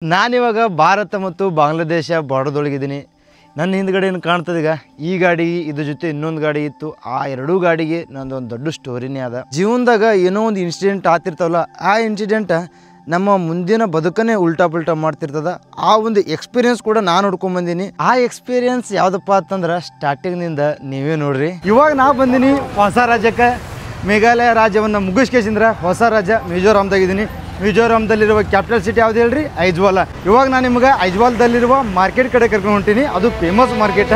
ನಾನಿವಾಗ ಭಾರತ ಮತ್ತು ಬಾಂಗ್ಲಾದೇಶ ಬಾರ್ಡರ್ದೊಳಗಿದ್ದೀನಿ. ನನ್ನ ಹಿಂದ್ಗಡೆ ಏನು ಕಾಣ್ತದೆ ಈಗ ಈ ಗಾಡಿ ಇದ್ರ ಜೊತೆ ಇನ್ನೊಂದು ಗಾಡಿ ಇತ್ತು. ಆ ಎರಡೂ ಗಾಡಿಗೆ ನಂದೊಂದು ದೊಡ್ಡ ಸ್ಟೋರಿನೇ ಅದ. ಜೀವನದಾಗ ಏನೋ ಒಂದು ಇನ್ಸಿಡೆಂಟ್ ಆಗ್ತಿರ್ತಾವಲ್ಲ, ಆ ಇನ್ಸಿಡೆಂಟ್ ನಮ್ಮ ಮುಂದಿನ ಬದುಕನ್ನೇ ಉಲ್ಟಾ ಪಲ್ಟಾ ಮಾಡ್ತಿರ್ತದ. ಆ ಒಂದು ಎಕ್ಸ್ಪೀರಿಯನ್ಸ್ ಕೂಡ ನಾನು ನೋಡ್ಕೊಂಡ್ಬಂದೀನಿ. ಆ ಎಕ್ಸ್ಪೀರಿಯನ್ಸ್ ಯಾವುದಪ್ಪ ಅಂತಂದ್ರೆ ಸ್ಟಾರ್ಟಿಂಗ್ನಿಂದ ನೀವೇ ನೋಡ್ರಿ. ಇವಾಗ ನಾ ಬಂದೀನಿ ಹೊಸ ರಾಜ್ಯಕ್ಕೆ. ಮೇಘಾಲಯ ರಾಜ್ಯವನ್ನು ಮುಗಿಸ್ಕೇಸಿಂದ್ರ ಹೊಸ ರಾಜ್ಯ ಮಿಜೋರಾಮ್ದಾಗಿದ್ದೀನಿ. ಮಿಜೋರಾಮ್ದಲ್ಲಿರುವ ಕ್ಯಾಪಿಟಲ್ ಸಿಟಿ ಯಾವ್ದು ಹೇಳ್ರಿ? ಐಜ್ವಾಲ್. ಇವಾಗ ನಾನು ನಿಮ್ಗೆ ಐಜ್ವಾಲ್ದಲ್ಲಿರುವ ಮಾರ್ಕೆಟ್ ಕಡೆ ಕರ್ಕೊಂಡು ಹೊಂಟೀನಿ. ಅದು ಫೇಮಸ್ ಮಾರ್ಕೆಟ್.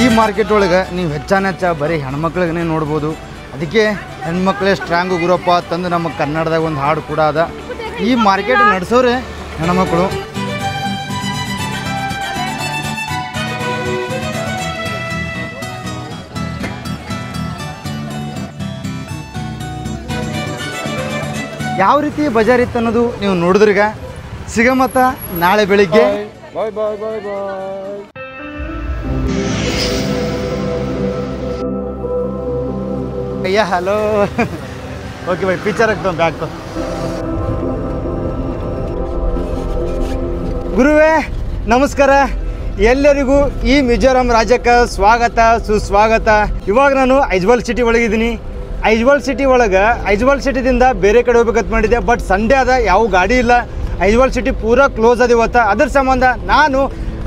ಈ ಮಾರ್ಕೆಟ್ ಒಳಗೆ ನೀವು ಹೆಚ್ಚಾನೆಚ್ಚ ಬರೀ ಹೆಣ್ಮಕ್ಳಿಗೆ ನೋಡ್ಬೋದು. ಅದಕ್ಕೆ ಹೆಣ್ಮಕ್ಳೇ ಸ್ಟ್ರಾಂಗು ಗುರಪ್ಪ ತಂದು ನಮ್ಮ ಕನ್ನಡದಾಗ ಒಂದು ಹಾಡು ಕೂಡ ಅದ. ಈ ಮಾರ್ಕೆಟ್ ನಡೆಸೋರೆ ಹೆಣ್ಮಕ್ಳು. ಯಾವ ರೀತಿ ಬಜಾರ್ ಇತ್ತು ಅನ್ನೋದು ನೀವು ನೋಡಿದ್ರೀಗ. ಸಿಗಮತ್ತ ನಾಳೆ ಬೆಳಿಗ್ಗೆ. ಬಾಯ್ ಬಾಯ್ ಬಾಯ್ ಬಾಯ್. भैया हेलो. ओके भाई पिक्चर रखता हूँ बैग को. ಗುರುವೇ ನಮಸ್ಕಾರ. ಎಲ್ಲರಿಗೂ ಈ ಮಿಜೋರಾಂ ರಾಜ್ಯಕ್ಕೆ ಸ್ವಾಗತ ಸುಸ್ವಾಗತ. ಇವಾಗ ನಾನು ಐಜ್ವಾಲ್ ಸಿಟಿ ಒಳಗಿದ್ದೀನಿ. ಐಜ್ವಾಲ್ ಸಿಟಿ ಒಳಗೆ ಐಜ್ವಾಲ್ ಸಿಟಿದಿಂದ ಬೇರೆ ಕಡೆ ಹೋಗ್ಬೇಕಂತ ಮಾಡಿದ್ದೆ. ಬಟ್ ಸಂಡೇ ಅದ, ಯಾವ ಗಾಡಿ ಇಲ್ಲ. ಐಜ್ವಾಲ್ ಸಿಟಿ ಪೂರಾ ಕ್ಲೋಸ್ ಅದ ಇವತ್ತು. ಅದ್ರ ಸಂಬಂಧ ನಾನು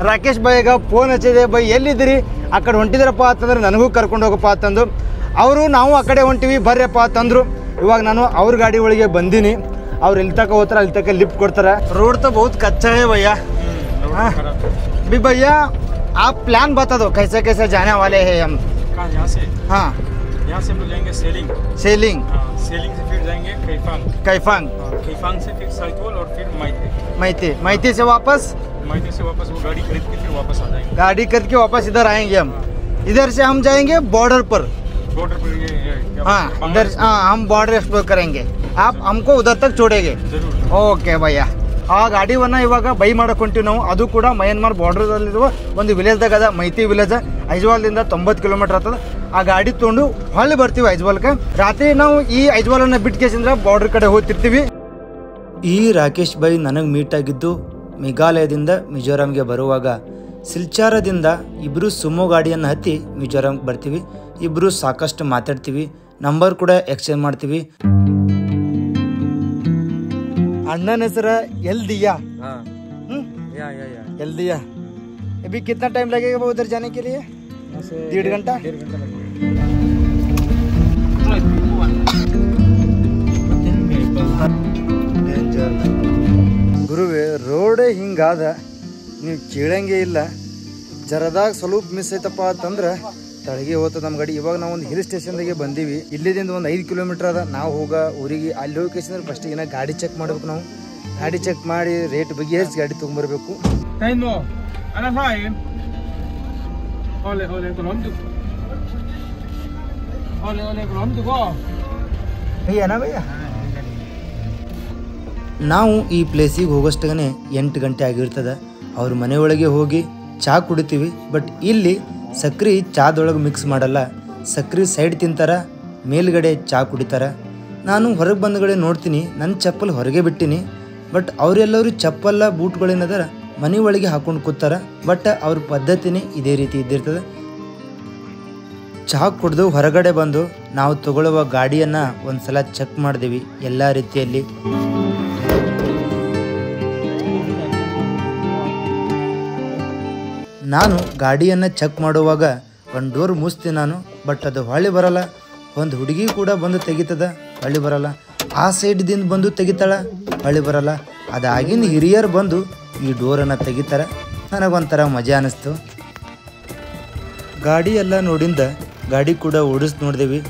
ರಾಕೇಶ್ ಭಾಯಿಗೆ ಫೋನ್ ಹಚ್ಚಿದೆ. ಬೈ ಎಲ್ಲಿದ್ದೀರಿ, ಆ ಕಡೆ ಹೊಂಟಿದ್ರಪ್ಪ ಅಂತಂದ್ರೆ ನನಗೂ ಕರ್ಕೊಂಡು ಹೋಗಪ್ಪ ಅಂತಂದು. ಅವರು ನಾವು ಆ ಕಡೆ ಹೊಂಟಿವಿ ಬರ್ರಪ್ಪ ಅಂತಂದರು. ಇವಾಗ ನಾನು ಅವ್ರ ಗಾಡಿ ಒಳಗೆ ಬಂದೀನಿ. ಅವ್ರು ಎಲ್ಲಿ ತಕ ಹೋಗ್ತಾರೆ ಅಲ್ಲಿ ತಕ ಲಿಫ್ಟ್ ಕೊಡ್ತಾರೆ. रोड तो बहुत कच्चा है भैया. हाँ भी भैया आप प्लान बता दो कैसे कैसे जाने वाले हैं हम. यहाँ से? हाँ यहाँ से हम लोग जाएंगे सेलिंग. सेलिंग. सेलिंग से फिर जाएंगे कैफांग. कैफांग. कैफांग से फिर साइकोल और फिर मैते. मैते. मैते से वापस वो गाड़ी खरीद के फिर वापस आ जाएंगे. गाड़ी करके वापस इधर आएंगे हम. इधर से हम जाएंगे बॉर्डर पर. बॉर्डर पर हाँ इधर. हाँ हम बॉर्डर एक्सप्लोर करेंगे. आप हमको उधर तक छोड़ेंगे. जरूर. ಓಕೆ ಭಯ್ಯ. ಆ ಗಾಡಿವನ್ನು ಇವಾಗ ಬೈ ಮಾಡಕ್ಕೆ ಹೊಂಟಿವಿ ನಾವು. ಅದು ಕೂಡ ಮಯನ್ಮಾರ್ ಬಾರ್ಡರ್ದಲ್ಲಿರುವ ಒಂದು ವಿಲೇಜ್ದಾಗ ಅದ, ಮೈತಿ ವಿಲೇಜ್. ಐಜ್ವಾಲ್ದಿಂದ 90 ಕಿಲೋಮೀಟರ್ ಆಗ್ತದೆ. ಆ ಗಾಡಿ ತೊಗೊಂಡು ಹೊಳ್ಳಿ ಬರ್ತೀವಿ ಐಜ್ವಾಲ್ಗೆ. ರಾತ್ರಿ ನಾವು ಈ ಐಜ್ವಾಲನ್ನು ಬಿಟ್ಟು ಕೇಸಿಂದ್ರೆ ಬಾರ್ಡರ್ ಕಡೆ ಹೋಗ್ತಿರ್ತೀವಿ. ಈ ರಾಕೇಶ್ ಬೈ ನನಗೆ ಮೀಟ್ ಆಗಿದ್ದು ಮೇಘಾಲಯದಿಂದ ಮಿಜೋರಾಂಗೆ ಬರುವಾಗ. ಸಿಲ್ಚಾರದಿಂದ ಇಬ್ಬರು ಸುಮೋ ಗಾಡಿಯನ್ನು ಹತ್ತಿ ಮಿಜೋರಾಂಗೆ ಬರ್ತೀವಿ. ಇಬ್ಬರು ಸಾಕಷ್ಟು ಮಾತಾಡ್ತೀವಿ, ನಂಬರ್ ಕೂಡ ಎಕ್ಸ್ಚೇಂಜ್ ಮಾಡ್ತೀವಿ. अण्णन सर एल दिया. एल दिया. अभी कितना टाइम लगेगा वो उधर जाने के लिए? 1.5 घंटा. ಗುರುವೇ ರೋಡೇ ಹಿಂಗಾದ, ನೀವು ಕೇಳಂಗೆ ಇಲ್ಲ. ಜರದಾಗ ಸ್ವಲ್ಪ ಮಿಸ್ ಐತಪ್ಪ ಅಂತಂದ್ರೆ ತಳಗೆ ಹೋಗ್ತದೆ ನಮ್ಮ ಗಾಡಿ. ಇವಾಗ ನಾವು ಒಂದು ಹಿಲ್ ಸ್ಟೇಷನ್ದಾಗೆ ಬಂದೀವಿ. ಇಲ್ಲಿದಿಂದ ಒಂದು 5 ಕಿಲೋಮೀಟರ್ ಅದ. ನಾವು ಹೋಗೋ ಊರಿಗೆ ಅಲ್ಲಿ ಹೋಗಿ ಫಸ್ಟಿಗೆ ಏನೋ ಗಾಡಿ ಚೆಕ್ ಮಾಡ್ಬೇಕು. ನಾವು ಗಾಡಿ ಚೆಕ್ ಮಾಡಿ ರೇಟ್ ಬಗ್ಗೆ ಹೆಚ್ಚು ಗಾಡಿ ತೊಗೊಂಬರ್ಬೇಕು. ನಾವು ಈ ಪ್ಲೇಸಿಗೆ ಹೋಗೋಷ್ಟಗನೆ 8 ಗಂಟೆ ಆಗಿರ್ತದೆ. ಅವ್ರ ಮನೆಯೊಳಗೆ ಹೋಗಿ ಚಹಾ ಕುಡಿತೀವಿ. ಬಟ್ ಇಲ್ಲಿ ಸಕ್ರೆ ಚಾದೊಳಗೆ ಮಿಕ್ಸ್ ಮಾಡಲ್ಲ. ಸಕ್ರೆ ಸೈಡ್ ತಿಂತಾರ, ಮೇಲ್ಗಡೆ ಚಹಾ ಕುಡಿತಾರ. ನಾನು ಹೊರಗೆ ಬಂದಗಡೆ ನೋಡ್ತೀನಿ, ನನ್ನ ಚಪ್ಪಲ್ ಹೊರಗೆ ಬಿಟ್ಟಿನಿ. ಬಟ್ ಅವರೆಲ್ಲರೂ ಚಪ್ಪಲ್ಲ ಬೂಟ್ಗಳೇನದಾರ ಮನೆ ಒಳಗೆ ಹಾಕೊಂಡು ಕೂತಾರ. ಬಟ್ ಅವ್ರ ಪದ್ಧತಿನೇ ಇದೇ ರೀತಿ ಇದ್ದಿರ್ತದೆ. ಚಹಾ ಕುಡಿದು ಹೊರಗಡೆ ಬಂದು ನಾವು ತಗೊಳ್ಳುವ ಗಾಡಿಯನ್ನು ಒಂದು ಸಲ ಚೆಕ್ ಮಾಡಿದೀವಿ ಎಲ್ಲ ರೀತಿಯಲ್ಲಿ. ನಾನು ಗಾಡಿಯನ್ನು ಚೆಕ್ ಮಾಡುವಾಗ ಒಂದು ಡೋರ್ ಮುಚ್ತೀನಿ ನಾನು. ಬಟ್ ಅದು ಹೊಳ್ಳಿ ಬರಲ್ಲ. ಒಂದು ಹುಡುಗಿ ಕೂಡ ಬಂದು ತೆಗಿತದ, ಹೊಳ್ಳಿ ಬರಲ್ಲ. ಆ ಸೈಡ್ದಿಂದ ಬಂದು ತೆಗಿತಾಳ, ಹೊಳ್ಳಿ ಬರಲ್ಲ. ಅದಾಗಿಂದ ಹಿರಿಯರು ಬಂದು ಈ ಡೋರನ್ನು ತೆಗಿತಾರೆ. ನನಗೊಂಥರ ಮಜಾ ಅನ್ನಿಸ್ತು. ಗಾಡಿ ಎಲ್ಲ ನೋಡಿಂದ ಗಾಡಿ ಕೂಡ ಓಡಿಸಿ ನೋಡಿದೆವು.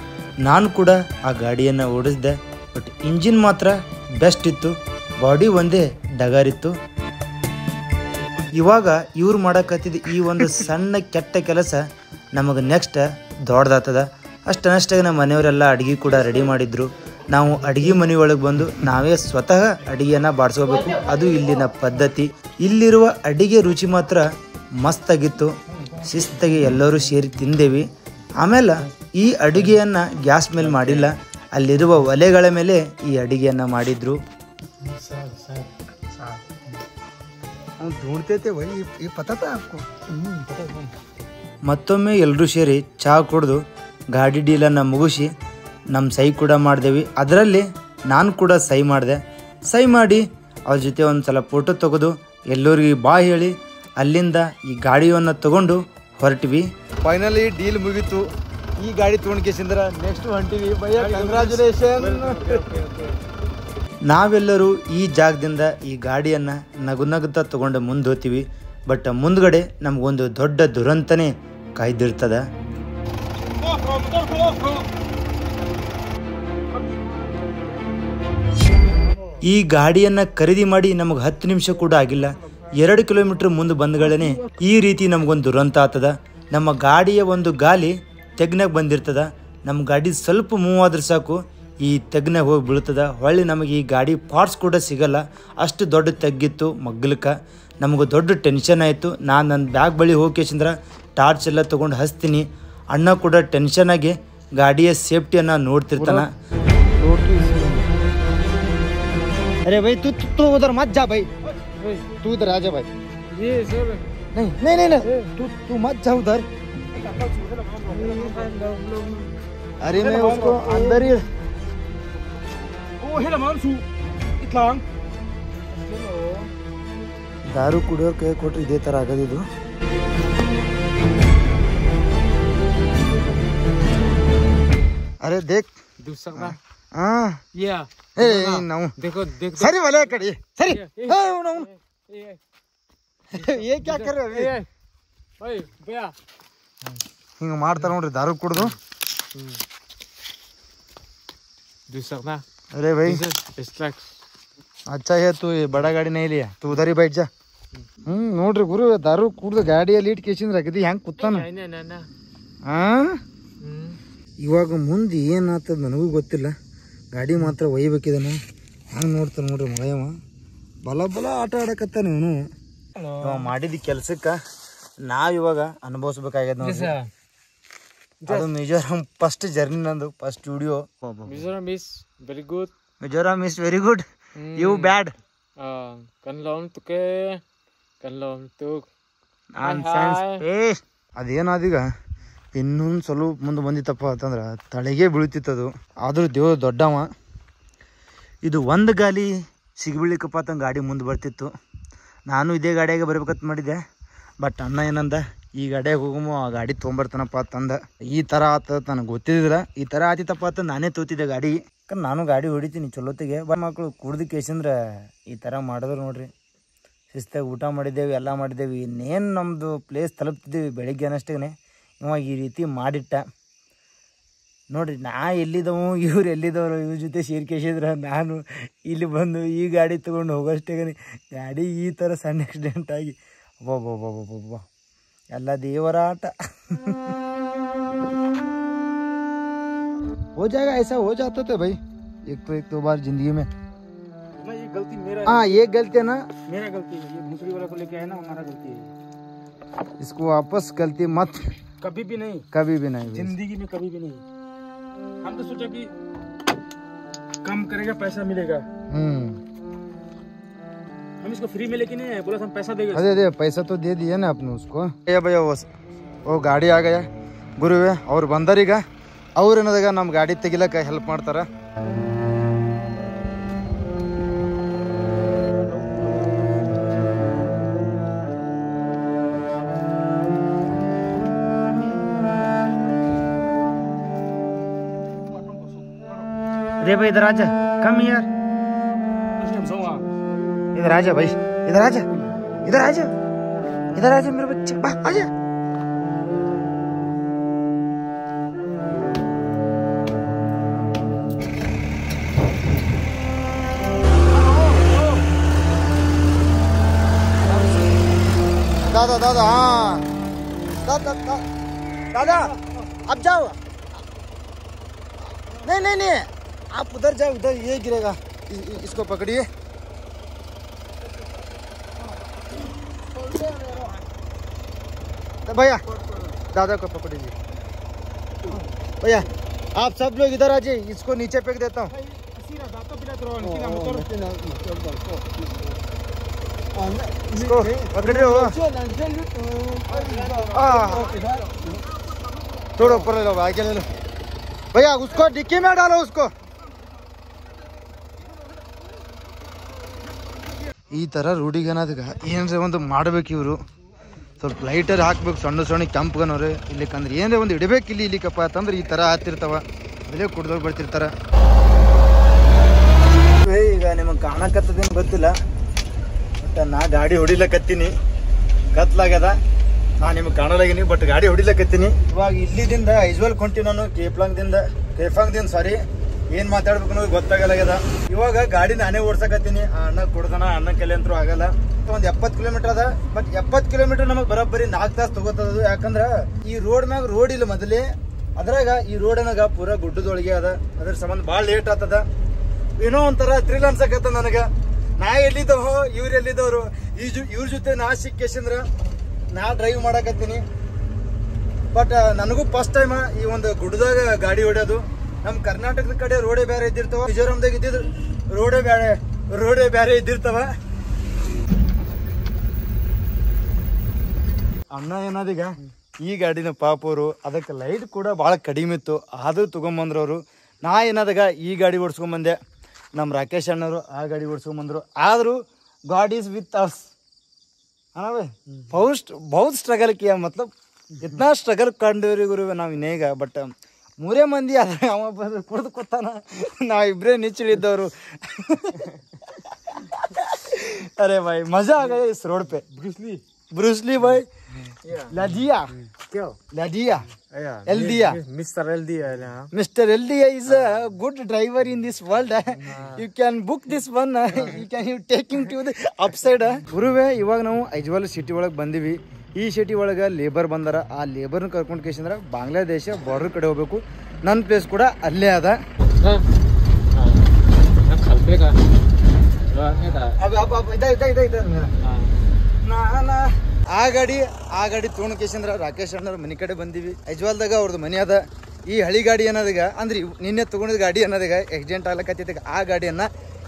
ನಾನು ಕೂಡ ಆ ಗಾಡಿಯನ್ನು ಓಡಿಸಿದೆ. ಬಟ್ ಇಂಜಿನ್ ಮಾತ್ರ ಬೆಸ್ಟ್ ಇತ್ತು, ಬಾಡಿ ಒಂದೇ ಡಗಾರಿತ್ತು. ಇವಾಗ ಇವ್ರು ಮಾಡಕತ್ತಿದ್ದು ಈ ಒಂದು ಸಣ್ಣ ಕೆಟ್ಟ ಕೆಲಸ ನಮಗೆ ನೆಕ್ಸ್ಟ್ ದೊಡ್ಡದಾಗ್ತದ. ಅಷ್ಟನಷ್ಟಾಗಿ ನಮ್ಮ ಮನೆಯವರೆಲ್ಲ ಅಡುಗೆ ಕೂಡ ರೆಡಿ ಮಾಡಿದ್ರು. ನಾವು ಅಡುಗೆ ಮನೆಯೊಳಗೆ ಬಂದು ನಾವೇ ಸ್ವತಃ ಅಡುಗೆಯನ್ನು ಬಾಡಿಸ್ಕೋಬೇಕು. ಅದು ಇಲ್ಲಿನ ಪದ್ಧತಿ. ಇಲ್ಲಿರುವ ಅಡುಗೆ ರುಚಿ ಮಾತ್ರ ಮಸ್ತಾಗಿತ್ತು. ಶಿಸ್ತಾಗಿ ಎಲ್ಲರೂ ಸೇರಿ ತಿಂದೇವಿ. ಆಮೇಲೆ ಈ ಅಡುಗೆಯನ್ನು ಗ್ಯಾಸ್ ಮೇಲೆ ಮಾಡಿಲ್ಲ, ಅಲ್ಲಿರುವ ಒಲೆಗಳ ಮೇಲೆ ಈ ಅಡುಗೆಯನ್ನು ಮಾಡಿದ್ರು. ಮತ್ತೊಮ್ಮೆ ಎಲ್ಲರೂ ಸೇರಿ ಚಹಾ ಕುಡಿದು ಗಾಡಿ ಡೀಲನ್ನು ಮುಗಿಸಿ ನಮ್ಮ ಸಹಿ ಕೂಡ ಮಾಡಿದೆವು. ಅದರಲ್ಲಿ ನಾನು ಕೂಡ ಸಹಿ ಮಾಡಿದೆ. ಸಹಿ ಮಾಡಿ ಅವ್ರ ಜೊತೆ ಒಂದು ಸಲ ಫೋಟೋ ತೆಗೆದು ಎಲ್ಲರಿಗೆ ಬಾಯ್ ಹೇಳಿ ಅಲ್ಲಿಂದ ಈ ಗಾಡಿಯನ್ನು ತಗೊಂಡು ಹೊರಟಿವಿ. ಫೈನಲಿ ಡೀಲ್ ಮುಗೀತು. ಈ ಗಾಡಿ ತೊಗೊಂಡು ಕೇಸಿಂದ್ರ ನೆಕ್ಸ್ಟ್ ಹೊಂಟಿವಿ. ಭಯ್ಯ ಕಂಗ್ರ್ಯಾಚುಲೇಷನ್. ನಾವೆಲ್ಲರೂ ಈ ಜಾಗದಿಂದ ಈ ಗಾಡಿಯನ್ನು ನಗುತ್ತಾ ತೊಗೊಂಡು ಮುಂದೆ ಹೋಗ್ತೀವಿ. ಬಟ್ ಮುಂದ್ಗಡೆ ನಮಗೊಂದು ದೊಡ್ಡ ದುರಂತನೇ ಕಾಯ್ದಿರ್ತದ. ಈ ಗಾಡಿಯನ್ನು ಖರೀದಿ ಮಾಡಿ ನಮಗೆ 10 ನಿಮಿಷ ಕೂಡ ಆಗಿಲ್ಲ. 2 ಕಿಲೋಮೀಟರ್ ಮುಂದೆ ಬಂದ್ಗಳೇ ಈ ರೀತಿ ನಮಗೊಂದು ದುರಂತ ಆಗ್ತದ. ನಮ್ಮ ಗಾಡಿಯ ಒಂದು ಗಾಲಿ ತೆಗ್ನಾಗ ಬಂದಿರ್ತದ. ನಮ್ಮ ಗಾಡಿ ಸ್ವಲ್ಪ ಮೂವ್ ಆದ್ರೆ ಸಾಕು ಈ ತೆಗ್ನಾಗ ಹೋಗಿ ಬೀಳ್ತದ. ಹೊಳ್ಳಿ ನಮಗೆ ಈ ಗಾಡಿ ಪಾರ್ಟ್ಸ್ ಕೂಡ ಸಿಗಲ್ಲ. ಅಷ್ಟು ದೊಡ್ಡ ತೆಗ್ಗಿತ್ತು ಮಗ್ಲಕ್ಕೆ. ನಮಗೂ ದೊಡ್ಡ ಟೆನ್ಷನ್ ಆಯಿತು. ನಾನು ನನ್ನ ಬ್ಯಾಗ್ ಬಳಿ ಹೋಗ್ಕೇಶಂದ್ರೆ ಟಾರ್ಚ್ ಎಲ್ಲ ತೊಗೊಂಡು ಹಚ್ತೀನಿ. ಅಣ್ಣ ಕೂಡ ಟೆನ್ಷನ್ ಆಗಿ ಗಾಡಿಯ ಸೇಫ್ಟಿಯನ್ನು ನೋಡ್ತಿರ್ತಾನೆ. अरे भाई तू उधर मत जा भाई, तू इधर आ जा भाई. ये सर नहीं तू मत जा उधर. अरे मैं उसको अंदर ही दारू कुडियोर ಕೈ ಕೊಟ್ರೆ ಇದೇ ತರ ಆಗೋದಿದು. अरे देख दूसरा हाँ या ನಾವು देखो देखो ಸರಿ ಒಲೆ ಕಡಿ ಸರಿ. ಏ ಕ್ಯಾ ಕರ್ ರೇ ओए भैया ಹಿಂಗ ಮಾಡ್ತಾರ ನೋಡ್ರಿ ದಾರು ಕುಡ್ದು. दूसरा अरे भाई एक्सट्रैक्ट अच्छा है तू बड़ा गाड़ी नहीं लिया, तू उधर ही बैठ जा. ನೋಡ್ರಿ ಗುರು ದಾರು ಕುಡ್ದು ಗಾಡಿಯಲ್ಲಿ ಇಟ್ಟು ಕೇಸಿಂದ್ರ ಅಗದಿ ಹೆಂಗ್ ಕೂತಾನ. ಇವಾಗ ಮುಂದೆ ಏನಾಗ್ತದ ನನಗೂ ಗೊತ್ತಿಲ್ಲ. ಗಾಡಿ ಮಾತ್ರ ಒಯ್ಬೇಕಿದನು. ಹಂಗೆ ನೋಡ್ತಾನೆ ನೋಡ್ರಿ ಮಗಯವ ಬಲ ಬಲ ಆಟ ಆಡಕತ್ತಾನ ಇವನು. ಮಾಡಿದ ಕೆಲ್ಸಕ್ಕೆ ನಾವಿವಾಗ ಅನುಭವಿಸ್ಬೇಕಾಗ್ಯದ ನೋಡ್ರಿ. ಅದು ಮಿಜೋರಾಮ್ ಫಸ್ಟ್ ಜರ್ನಿ ನಂದು, first video. Mizoram is very good. Mizoram is very good, you bad. ಅದೇನಾದೀಗ ಇನ್ನೊಂದು ಸ್ವಲ್ಪ ಮುಂದೆ ಬಂದಿತ್ತಪ್ಪ ಅಂತಂದ್ರೆ ತಲೆಗೆ ಬೀಳ್ತಿತ್ತದು. ಆದರೂ ದೇವ್ರ ದೊಡ್ಡವ. ಇದು ಒಂದು ಗಾಲಿ ಸಿಗ್ಬೀಳಿಕಪ್ಪ ಅಂತಂದು ಗಾಡಿ ಮುಂದೆ ಬರ್ತಿತ್ತು. ನಾನು ಇದೇ ಗಾಡಿಯಾಗೆ ಬರ್ಬೇಕಂತ ಮಾಡಿದ್ದೆ. ಬಟ್ ಅಣ್ಣ ಏನಂದ, ಈ ಗಾಡಿಯಾಗ ಹೋಗಮು ಆ ಗಾಡಿ ತೊಗೊಂಬರ್ತಾನಪ್ಪ ಅಂತಂದ. ಈ ಥರ ಆತದ ನನಗೆ ಗೊತ್ತಿದ್ದಿಲ್ಲ. ಈ ಥರ ಆತಿತ್ತಪ್ಪ ಅಂತ ನಾನೇ ತೋತಿದ್ದೆ ಗಾಡಿ. ಯಾಕಂದ್ರೆ ನಾನು ಗಾಡಿ ಹೊಡಿತೀನಿ ಚಲೋತ್ತಿಗೆ. ಮಕ್ಕಳು ಕುಡ್ದು ಕೇಸಂದ್ರೆ ಈ ಥರ ಮಾಡಿದ್ರು ನೋಡ್ರಿ. ಶಿಸ್ತಾಗಿ ಊಟ ಮಾಡಿದ್ದೇವೆ, ಎಲ್ಲ ಮಾಡಿದ್ದೇವೆ. ಇನ್ನೇನು ನಮ್ಮದು ಪ್ಲೇಸ್ ತಲುಪ್ತಿದ್ದೀವಿ ಬೆಳಿಗ್ಗೆ ಅನ್ನಷ್ಟೇ ಇವಾಗ ಈ ರೀತಿ ಮಾಡಿಟ್ಟ ನೋಡ್ರಿ. ನಾ ಎಲ್ಲಿದ್ದವು ಇವ್ರು ಎಲ್ಲಿದ್ದವರು, ಇವ್ರ ಜೊತೆ ಸೇರ್ಕೇಸಿದ್ರೆ ನಾನು ಇಲ್ಲಿ ಬಂದು ಈ ಗಾಡಿ ತೊಗೊಂಡು ಹೋಗೋಷ್ಟೇ ಗಾಡಿ ಈ ಥರ ಸಣ್ಣ ಆಕ್ಸಿಡೆಂಟ್ ಆಗಿ ಒಬ್ಬೊಬ್ಬೊಬ್ಬೊಬ್ಬೊಬ್ಬ ಎಲ್ಲ ದೇವರ ಆಟ. हो जाएगा, ऐसा हो जाता था भाई एक तो बार जिंदगी में. ये गलती मेरा हाँ ये गलती है ना, मेरा गलती है. ये भूसड़ी वाला को लेके आया ना, हमारा गलती है. इसको वापस गलती मत, कभी भी नहीं, कभी भी नहीं, जिंदगी में कभी भी नहीं. हम तो सोचा कि कम करेगा पैसा मिलेगा. हम इसको फ्री में लेके नहीं आए, बोला हम पैसा देंगे. अरे पैसा तो दे दिए ना आपने उसको. ये भैया वो गाड़ी आ गया गुरुवे ಅವ್ರು ಬಂದರೀಗ. ಅವ್ರು ಏನದಾಗ ನಮ್ಮ ಗಾಡಿ ತೆಗಿಲಕ್ಕ ಹೆಲ್ಪ್ ಮಾಡ್ತಾರ. अरे भाई इधर आजा, कम यार, इधर आजा भाई, इधर आजा, इधर आजा, इधर आजा मेरे बच्चे, आजा. दादा दादा हाँ दादा दादा अब जाओ. नहीं नहीं नहीं आप उधर जाओ, उधर ये गिरेगा. इसको पकड़िए. तो भैया दादा को पकड़िए. भैया आप सब लोग इधर आ जाइए, इसको नीचे फेंक देता हूँ। इसको पकड़ रहे हो? थोड़ा ऊपर ले लो, आगे ले लो भैया, उसको डिक्की में डालो उसको। ಈ ಥರ ರೂಢಿಗೆ ಅನ್ನೋದಕ್ಕೆ ಏನ್ರೆ ಒಂದು ಮಾಡ್ಬೇಕು ಇವರು, ಸ್ವಲ್ಪ ಲೈಟರ್ ಹಾಕ್ಬೇಕು, ಸಣ್ಣ ಸಣ್ಣ ಕೆಂಪ್ಗನವ್ರೆ ಇಲ್ಲಿಕಂದ್ರೆ ಏನ್ರೆ ಒಂದು ಇಡಬೇಕು ಇಲ್ಲಿ ಇಲ್ಲಿಕಪ್ಪ ಅಂತಂದ್ರೆ ಈ ಥರ ಆತಿರ್ತಾವ, ಅದೇ ಕುಡ್ದೋಗಿ ಬರ್ತಿರ್ತಾರ. ಈಗ ನಿಮಗೆ ಕಾಣಕತ್ತದೇನು ಗೊತ್ತಿಲ್ಲ, ಬಟ್ ನಾ ಗಾಡಿ ಹೊಡಿಲಕತ್ತೀನಿ, ಕತ್ಲಾಗ್ಯದ, ನಾ ನಿಮಗೆ ಕಾಣಲಾಗಿನಿ ಬಟ್ ಗಾಡಿ ಹೊಡಿಲಕತ್ತೀನಿ. ಇವಾಗ ಇಲ್ಲಿದಿಂದ ಐಜ್ವಾಲ್ ಕೊಂಟಿ ನಾನು ಕೇಫಾಂಗ್ದಿಂದ ಸಾರಿ ಏನ್ ಮಾತಾಡ್ಬೇಕು ಅನ್ನೋದು ಗೊತ್ತಾಗಲಾಗ್ಯದ. ಇವಾಗ ಗಾಡಿ ನಾನೇ ಓಡ್ಸಕತ್ತೀನಿ, ಅಣ್ಣ ಕೊಡ್ದಾನ, ಅಣ್ಣ ಕೆಲೆ ಅಂತೂ ಆಗಲ್ಲ. ಒಂದ್ 70 ಕಿಲೋಮೀಟರ್ ಅದ, ಬಟ್ 70 ಕಿಲೋಮೀಟರ್ ನಮಗ್ ಬರೋಬ್ಬರಿ 4 ತಾಸು ತಗೋತದ. ಯಾಕಂದ್ರ ಈ ರೋಡ್ ಮ್ಯಾಗ ರೋಡ್ ಇಲ್ಲ ಮೊದಲೇ, ಅದ್ರಾಗ ಈ ರೋಡ್ ಅನ್ನಾಗ ಪೂರಾ ಗುಡ್ಡದೊಳಗೆ ಅದ, ಅದ್ರ ಸಂಬಂಧ ಭಾಳ ಲೇಟ್ ಆಗ್ತದ. ಏನೋ ಒಂಥರ ಥ್ರಿಲ್ ಅನ್ಸಕತ್ತ ನನಗ. ನಾ ಎಲ್ಲಿದ್ದವೋ ಇವ್ರು ಎಲ್ಲಿದ್ದವ್ರು, ಇವ್ರ ಜೊತೆ ನಾ ಸಿಕ್ಕೇಶಂದ್ರ ನಾ ಡ್ರೈವ್ ಮಾಡಕತ್ತೀನಿ. ಬಟ್ ನನಗೂ ಫಸ್ಟ್ ಟೈಮ್ ಈ ಒಂದು ಗುಡ್ಡದಾಗ ಗಾಡಿ ಹೊಡ್ಯೋದು. ನಮ್ ಕರ್ನಾಟಕದ ಕಡೆ ರೋಡೇ ಬೇರೆ ಇದ್ದಿರ್ತಾವ, ಮಿಜೋರಾಮ್ದಾಗ ಇದ್ದಿದ್ದು ರೋಡೇ ಬೇರೆ ಇದ್ದಿರ್ತಾವ. ಅಣ್ಣ ಏನದೀಗ ಈ ಗಾಡಿನ ಪಾಪವರು ಅದಕ್ಕೆ ಲೈಟ್ ಕೂಡ ಭಾಳ ಕಡಿಮೆ ಇತ್ತು, ಆದರೂ ತೊಗೊಂಬಂದ್ರವರು. ನಾ ಏನದಾಗ ಈ ಗಾಡಿ ಓಡಿಸ್ಕೊಂಬಂದೆ, ನಮ್ಮ ರಾಕೇಶ್ ಅಣ್ಣವರು ಆ ಗಾಡಿ ಓಡಿಸ್ಕೊಂಬಂದ್ರು. ಆದರೂ ಗಾಡ್ ಈಸ್ ವಿತ್ ಅಸ್ ಅಣ್ಣ. बहुत स्ट्रगल किया, मतलब इतना स्ट्रगल ಕಂಡಿವ್ರಿ ಗುರು ನಾವು ಇನ್ನೇಗ. ಬಟ್ 3 ಮಂದಿ ಆದ್ರೆ ಅವ ಬಂದು ಕುಡ್ದು ಕೂತಾನ, ನಾವು ಇಬ್ಬರೇ ನಿಚ್ಚಳಿದ್ದವರು. अरे भाई मजा आ गया इस रोड पे. ब्रूसली भाई, लादिया Eldia, Mr. Eldia is a good driver in this world. You can book this one, you take him to the upside. ಗುರುವೆ, ಇವಾಗ ನಾವು ಐಜ್ವಾಲ್ ಸಿಟಿ ಒಳಗೆ ಬಂದಿವಿ. ಈ ಸಿಟಿ ಒಳಗೆ ಲೇಬರ್ ಬಂದಾರ, ಆ ಲೇಬರ್ನ ಕರ್ಕೊಂಡು ಕೇಸಂದ್ರೆ ಬಾಂಗ್ಲಾದೇಶ ಬಾರ್ಡರ್ ಕಡೆ ಹೋಗ್ಬೇಕು. ನನ್ನ ಪ್ಲೇಸ್ ಕೂಡ ಅಲ್ಲೇ ಅದ. ಆ ಗಾಡಿ ತೊಗೊಂಡು ಕೇಸಂದ್ರ ರಾಕೇಶ್ ಅಣ್ಣವ್ರ ಮನೆ ಕಡೆ ಬಂದಿವಿ. ಐಜ್ವಾಲ್ದಾಗ ಅವ್ರದ್ದು ಮನೆ ಅದ. ಈ ಹಳಿ ಗಾಡಿ ಅನ್ನೋದಾಗ ಅಂದ್ರೆ ನಿನ್ನೆ ತೊಗೊಂಡಿದ್ದ ಗಾಡಿ ಅನ್ನೋದಾಗ ಆಕ್ಸಿಡೆಂಟ್ ಆಗ್ಲಕತ್ತಿದ್ದಾಗ ಆ ಗಾಡಿಯನ್ನ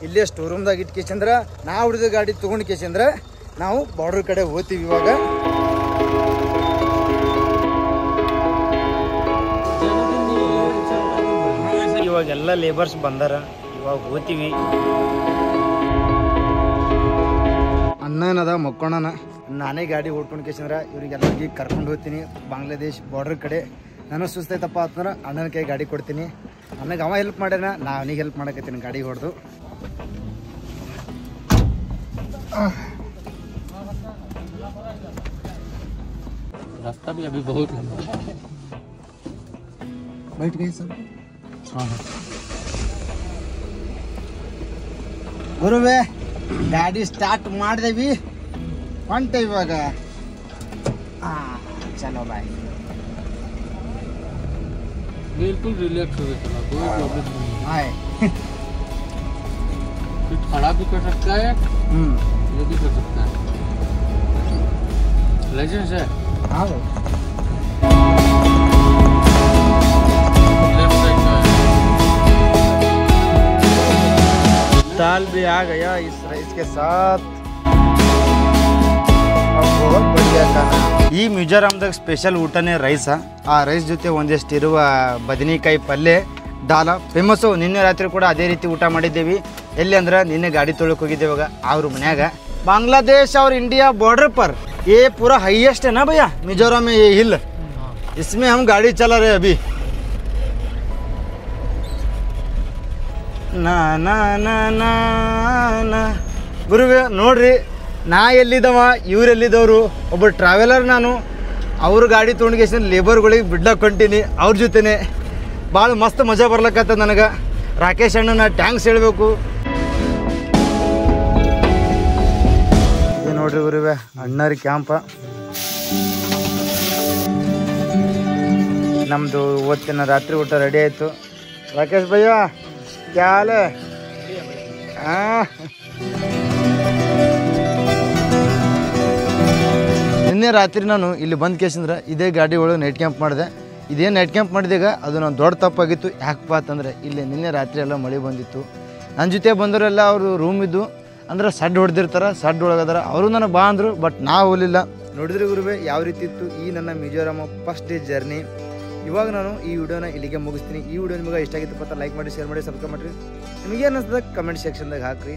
ಇಲ್ಲೇ ಸ್ಟೋರ್ ರೂಮ್ದಾಗ ಇಟ್ಟು ಕೇಸಂದ್ರ ನಾವು ಹೊಡಿದ ಗಾಡಿ ತೊಗೊಂಡು ಕೇಸಂದ್ರ ನಾವು ಬಾರ್ಡರ್ ಕಡೆ ಹೋಗ್ತೀವಿ. ಇವಾಗೆಲ್ಲ ಲೇಬರ್ಸ್ ಬಂದಾರ, ಇವಾಗ ಹೋಗ್ತೀವಿ. ಅಣ್ಣ ಏನದ ಮಕ್ಕೋಣನ, ನಾನೇ ಗಾಡಿ ಓಡ್ಕೊಂಡು ಕೇಸಂದ್ರ ಇವ್ರಿಗೆಲ್ಲರಿಗೆ ಕರ್ಕೊಂಡು ಹೋಗ್ತೀನಿ ಬಾಂಗ್ಲಾದೇಶ್ ಬಾರ್ಡರ್ ಕಡೆ. ನನಗೆ ಸುಸ್ತೈತಪ್ಪ ಅಂತಂದ್ರೆ ಅಣ್ಣನ ಕೈ ಗಾಡಿ ಕೊಡ್ತೀನಿ. ನನಗೆ ಅವ ಹೆಲ್ಪ್ ಮಾಡ್ಯಾನ, ನಾ ಅವನಿಗೆ ಹೆಲ್ಪ್ ಮಾಡಕತ್ತೀನಿ ಗಾಡಿ ಹೊಡೆದು. रास्ता भी अभी बहुत लंबा है. बैठ गए सब. ಗುರುವೆ, ಗಾಡಿ ಸ್ಟಾರ್ಟ್ ಮಾಡಿದೆವಿ, ಹೊಂಟ ಇವಾಗ. ಚಲೋ ಬಾಯ್. बिल्कुल रिलैक्स हो गया, कोई प्रॉब्लम नहीं है. कुछ खड़ा भी कर सकता है, ये भी कर सकता है. लाइसेंस है? हाँ, दाल भी आ गया इस राइस के साथ. बहुत बढ़िया खाना. ಈ ಮಿಜೋರಾಮ್ದಾಗ ಸ್ಪೆಷಲ್ ಊಟನೇ ರೈಸ. ಆ ರೈಸ್ ಜೊತೆ ಒಂದಿಷ್ಟು ಇರುವ ಬದನೆಕಾಯಿ ಪಲ್ಯ ದಾಲ ಫೇಮಸ್ಸು. ನಿನ್ನೆ ರಾತ್ರಿ ಕೂಡ ಅದೇ ರೀತಿ ಊಟ ಮಾಡಿದ್ದೇವೆ. ಎಲ್ಲಿ ಅಂದ್ರೆ ನಿನ್ನೆ ಗಾಡಿ ತೊಳಕ್ ಹೋಗಿದ್ದೇವಾಗ ಅವ್ರ ಮನ್ಯಾಗ. बांग्लादेश और इंडिया बॉर्डर पर ये पूरा हाईएस्ट है ना भैया, मिजोरम में ये हिल, इसमें हम गाड़ी चला रहे अभी. ನಾ ನಾ ನಾ ನಾ ನಾ ಗುರುವೆ ನೋಡ್ರಿ, ನಾ ಎಲ್ಲಿದ್ದವ ಇವ್ರು ಎಲ್ಲಿದ್ದವರು. ಒಬ್ಬ ಟ್ರಾವೆಲರ್ ನಾನು. ಅವ್ರ ಗಾಡಿ ತೊಗೊಂಡ್ಗೇಸಿನ ಲೇಬರ್ಗಳಿಗೆ ಬಿಡ್ಲಕ್ಕೆ ಹೊಂಟೀನಿ ಅವ್ರ ಜೊತೆನೆ. ಭಾಳ ಮಸ್ತ್ ಮಜಾ ಬರ್ಲಕ್ಕತ್ತ ನನಗೆ. ರಾಕೇಶ್ ಅಣ್ಣನ ಟ್ಯಾಂಕ್ಸ್ ಹೇಳಬೇಕು. ಇದು ನೋಡ್ರಿ ಗುರುವೆ, ಅಣ್ಣರ ಕ್ಯಾಂಪ. ನಮ್ಮದು ಇವತ್ತಿನ ರಾತ್ರಿ ಊಟ ರೆಡಿ ಆಯಿತು. ರಾಕೇಶ್ ಭಯ್ಯ क्या हाल है? ನಿನ್ನೆ ರಾತ್ರಿ ನಾನು ಇಲ್ಲಿ ಬಂದ ಕೇಸಂದ್ರೆ ಇದೇ ಗಾಡಿ ಒಳಗೆ ನೈಟ್ ಕ್ಯಾಂಪ್ ಮಾಡಿದೆ. ಇದೇನು ನೈಟ್ ಕ್ಯಾಂಪ್ ಮಾಡಿದಾಗ ಅದು ನಾನು ದೊಡ್ಡ ತಪ್ಪಾಗಿತ್ತು. ಯಾಕಪ್ಪ ಅಂತಂದರೆ ಇಲ್ಲಿ ನಿನ್ನೆ ರಾತ್ರಿ ಎಲ್ಲ ಮಳೆ ಬಂದಿತ್ತು. ನನ್ನ ಜೊತೆ ಬಂದವರೆಲ್ಲ ಅವರು ರೂಮ್ ಇದ್ದು ಅಂದ್ರೆ ಸಡ್ ಹೊಡೆದಿರ್ತಾರೆ, ಸಡ್ ಒಳಗದಾರ. ಅವರು ನನಗೆ ಬಾ ಅಂದರು, ಬಟ್ ನಾವು ಹೋಗಲಿಲ್ಲ. ನೋಡಿದ್ರೆ ಗುರುವೆ ಯಾವ ರೀತಿ ಇತ್ತು ಈ ನನ್ನ ಮಿಜೋರಾಮ ಫಸ್ಟ್ ಡೇ ಜರ್ನಿ. ಇವಾಗ ನಾನು ಈ ವಿಡಿಯೋನ ಇಲ್ಲಿಗೆ ಮುಗಿಸ್ತೀನಿ. ಈ ವಿಡಿಯೋ ನಿಮಗೆ ಇಷ್ಟ ಆಗಿತ್ತು ಪತ್ತ ಲೈಕ್ ಮಾಡಿ, ಶೇರ್ ಮಾಡಿ, ಸಬ್ಸ್ಕ್ರೈಬ್ ಮಾಡಿರಿ. ನಿಮಗೆ ಅನ್ನಿಸ್ತದ ಕಮೆಂಟ್ ಸೆಕ್ಷನ್ದಾಗ ಹಾಕ್ರಿ.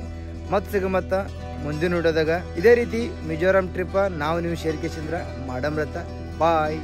ಮತ್ತೆ ಮುಂದಿನ ವಿಡಿಯೋದಾಗ ಇದೇ ರೀತಿ ಮಿಜೋರಾಮ್ ಟ್ರಿಪ್ಪ ನಾವು ನೀವು ಶೇರ್ ಕೇಸಿಂದ್ರ ಮಾಡಮ್ರತ. ಬಾಯ್.